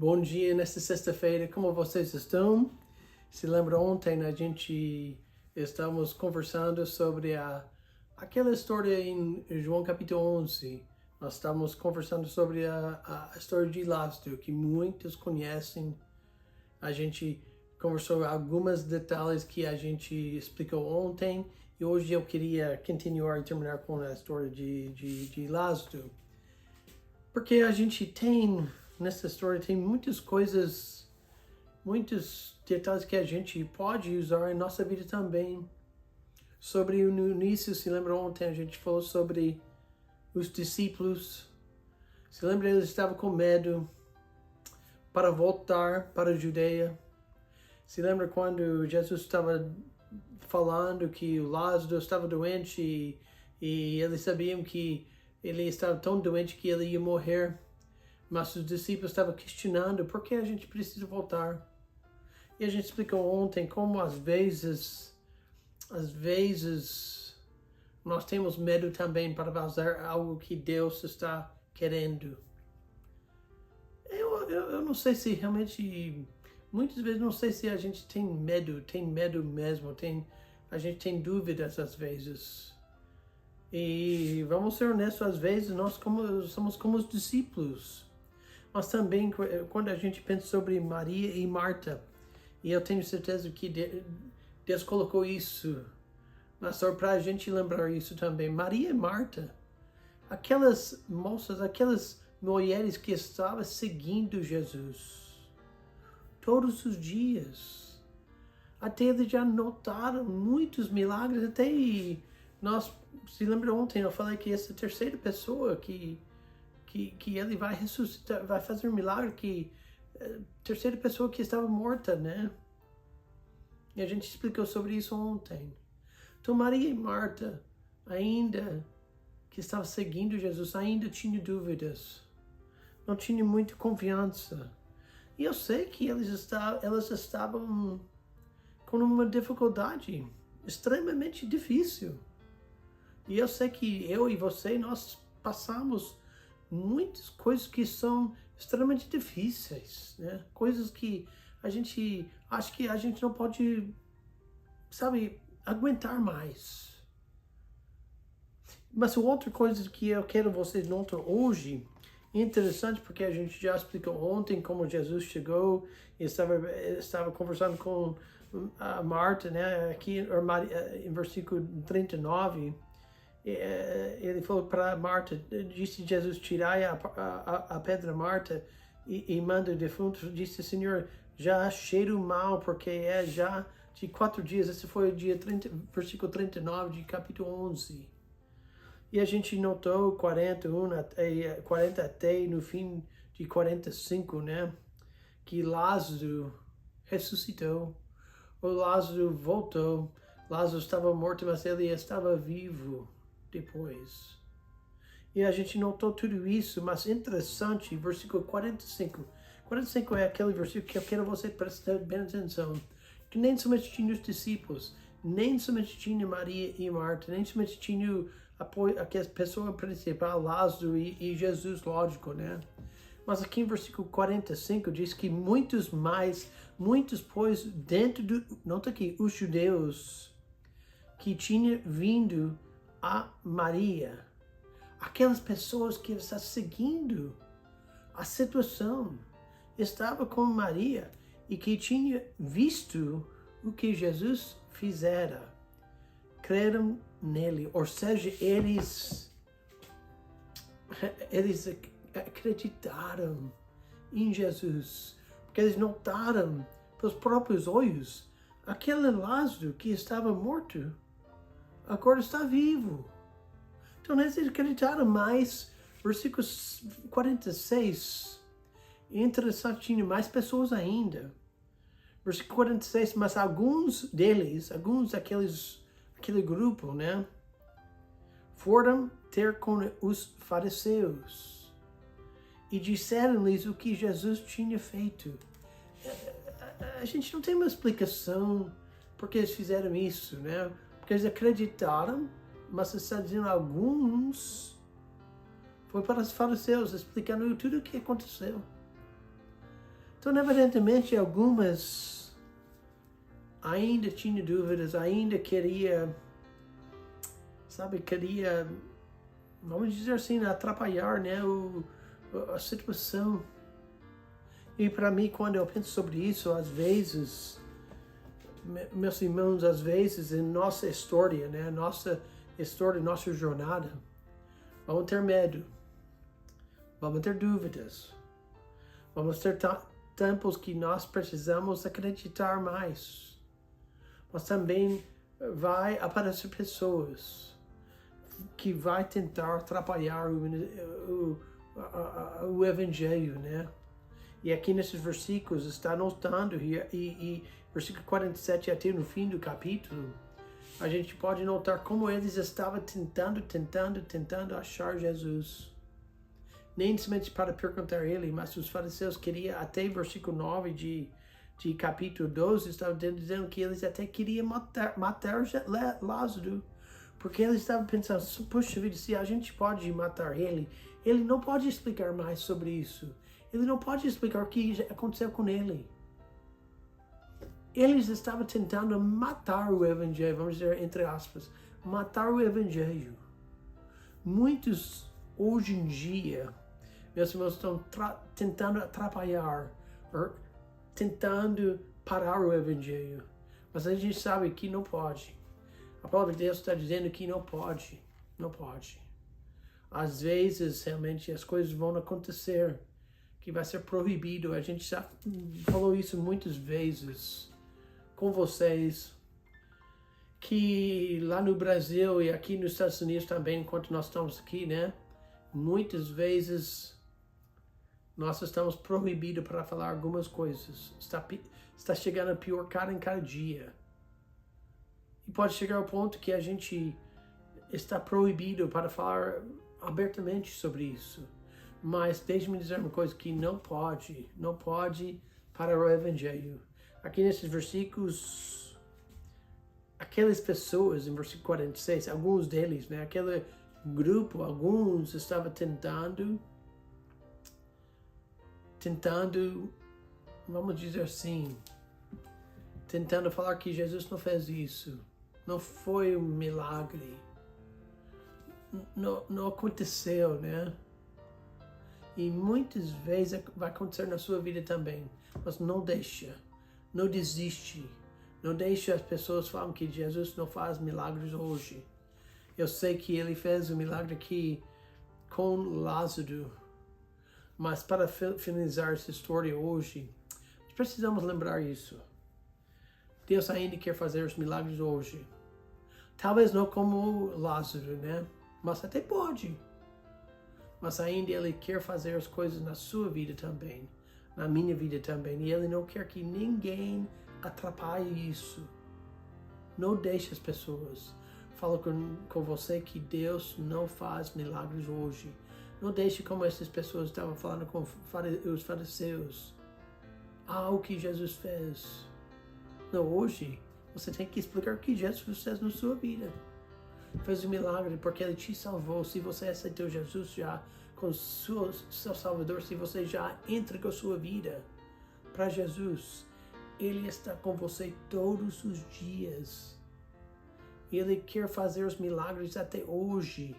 Bom dia nesta sexta-feira, como vocês estão? Se lembra ontem a gente estávamos conversando sobre aquela história em João capítulo 11. Nós estávamos conversando sobre a história de Lázaro, que muitos conhecem. A gente conversou alguns detalhes que a gente explicou ontem e hoje eu queria continuar e terminar com a história de Lázaro. Porque a gente tem, nessa história, tem muitas coisas, muitos detalhes que a gente pode usar em nossa vida também. No início, se lembra ontem, a gente falou sobre os discípulos. Se lembra, eles estavam com medo para voltar para a Judeia. Se lembra quando Jesus estava falando que o Lázaro estava doente e eles sabiam que ele estava tão doente que ele ia morrer, mas os discípulos estavam questionando por que a gente precisa voltar. E a gente explicou ontem como às vezes nós temos medo também para fazer algo que Deus está querendo. Eu não sei se realmente, muitas vezes não sei se a gente tem medo mesmo, a gente tem dúvidas às vezes. E vamos ser honestos, às vezes nós somos como os discípulos. Mas também quando a gente pensa sobre Maria e Marta, e eu tenho certeza que Deus colocou isso, mas só para a gente lembrar isso também. Maria e Marta, aquelas moças, aquelas mulheres que estavam seguindo Jesus todos os dias. Até eles já notaram muitos milagres, até nós, se lembra ontem, eu falei que essa terceira pessoa que ele vai ressuscitar, vai fazer um milagre, que terceira pessoa que estava morta, né? E a gente explicou sobre isso ontem. Então Maria e Marta, ainda que estavam seguindo Jesus, ainda tinham dúvidas, não tinham muita confiança. E eu sei que elas estavam com uma dificuldade extremamente difícil. E eu sei que eu e você, nós passamos muitas coisas que são extremamente difíceis, né? Coisas que a gente acha que a gente não pode, sabe, aguentar mais. Mas outra coisa que eu quero vocês notar hoje, interessante porque a gente já explicou ontem como Jesus chegou e estava conversando com a Marta, né? Aqui em versículo 39, ele falou para Marta, disse Jesus, tirai a pedra, Marta, e manda o defunto, disse, Senhor, já cheiro mal, porque já de 4 dias, esse foi o dia 30, versículo 39 de capítulo 11. E a gente notou 40 até no fim de 45, né, que Lázaro ressuscitou, o Lázaro voltou, Lázaro estava morto, mas ele estava vivo depois. E a gente notou tudo isso, mas interessante, versículo 45. 45 é aquele versículo que eu quero você prestar bem atenção. Que nem somente tinha os discípulos, nem somente tinha Maria e Marta, nem somente tinha aquela pessoa principal, Lázaro e Jesus, lógico, né? Mas aqui em versículo 45 diz que muitos, pois, dentro do, nota aqui, os judeus que tinham vindo a Maria, aquelas pessoas que estavam seguindo a situação, estava com Maria e que tinha visto o que Jesus fizera, creram nele, ou seja, eles acreditaram em Jesus, porque eles notaram pelos próprios olhos aquele Lázaro que estava morto agora está vivo. Então eles acreditaram mais. Versículo 46, interessante, tinha mais pessoas ainda. Versículo 46, mas alguns aquele grupo, né, foram ter com os fariseus e disseram-lhes o que Jesus tinha feito. A gente não tem uma explicação porque eles fizeram isso, né? Porque eles acreditaram, mas está dizendo alguns, foi para os fariseus explicando tudo o que aconteceu. Então, evidentemente, algumas ainda tinham dúvidas, ainda queria, vamos dizer assim, atrapalhar, né, a situação. E para mim, quando eu penso sobre isso, às vezes, meus irmãos, às vezes, em nossa história, né, nossa jornada, vamos ter medo, vamos ter dúvidas, vamos ter tempos que nós precisamos acreditar mais. Mas também vai aparecer pessoas que vai tentar atrapalhar o Evangelho, né? E aqui nesses versículos está notando, e versículo 47 até no fim do capítulo, a gente pode notar como eles estavam tentando achar Jesus. Nem somente para perguntar a ele, mas os fariseus queriam, até versículo 9 de capítulo 12, estavam dizendo que eles até queriam matar Lázaro, porque eles estavam pensando, puxa vida, se a gente pode matar ele não pode explicar mais sobre isso. Ele não pode explicar o que aconteceu com ele. Eles estavam tentando matar o Evangelho, vamos dizer, entre aspas, matar o Evangelho. Muitos, hoje em dia, meus irmãos, estão tentando atrapalhar, tentando parar o Evangelho. Mas a gente sabe que não pode. A palavra de Deus está dizendo que não pode. Não pode. Às vezes, realmente, as coisas vão acontecer, que vai ser proibido. A gente já falou isso muitas vezes com vocês, que lá no Brasil e aqui nos Estados Unidos também, enquanto nós estamos aqui, né? Muitas vezes nós estamos proibidos para falar algumas coisas. Está chegando a pior em cada dia. E pode chegar ao ponto que a gente está proibido para falar abertamente sobre isso. Mas deixe-me dizer uma coisa, que não pode parar o Evangelho. Aqui nesses versículos, aquelas pessoas, em versículo 46, alguns deles, né, aquele grupo, alguns estavam tentando, vamos dizer assim, tentando falar que Jesus não fez isso, não foi um milagre, não aconteceu, né? E muitas vezes vai acontecer na sua vida também, mas não deixa, não desiste, não deixa as pessoas falarem que Jesus não faz milagres hoje. Eu sei que ele fez um milagre aqui com Lázaro, mas para finalizar essa história hoje, precisamos lembrar isso. Deus ainda quer fazer os milagres hoje. Talvez não como Lázaro, né? Mas até pode. Mas ainda Ele quer fazer as coisas na sua vida também, na minha vida também. E Ele não quer que ninguém atrapalhe isso. Não deixe as pessoas. Falo com você que Deus não faz milagres hoje. Não deixe como essas pessoas estavam falando com os fariseus. O que Jesus fez. Não, hoje você tem que explicar o que Jesus fez na sua vida. Fez um milagre porque Ele te salvou. Se você aceitou Jesus já como seu Salvador, se você já entregou sua vida para Jesus, Ele está com você todos os dias. Ele quer fazer os milagres até hoje.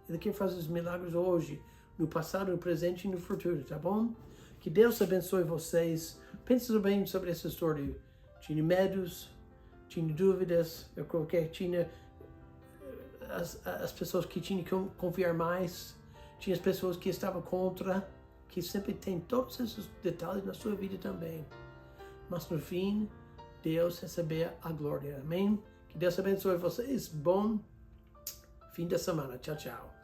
Ele quer fazer os milagres hoje, no passado, no presente e no futuro, tá bom? Que Deus abençoe vocês. Pense bem sobre essa história. Tinha medos, tinha dúvidas, eu coloquei, tinha as pessoas que tinham que confiar mais, tinha as pessoas que estavam contra, que sempre tem todos esses detalhes na sua vida também. Mas no fim, Deus receber a glória. Amém? Que Deus abençoe vocês. Bom fim de semana. Tchau, tchau.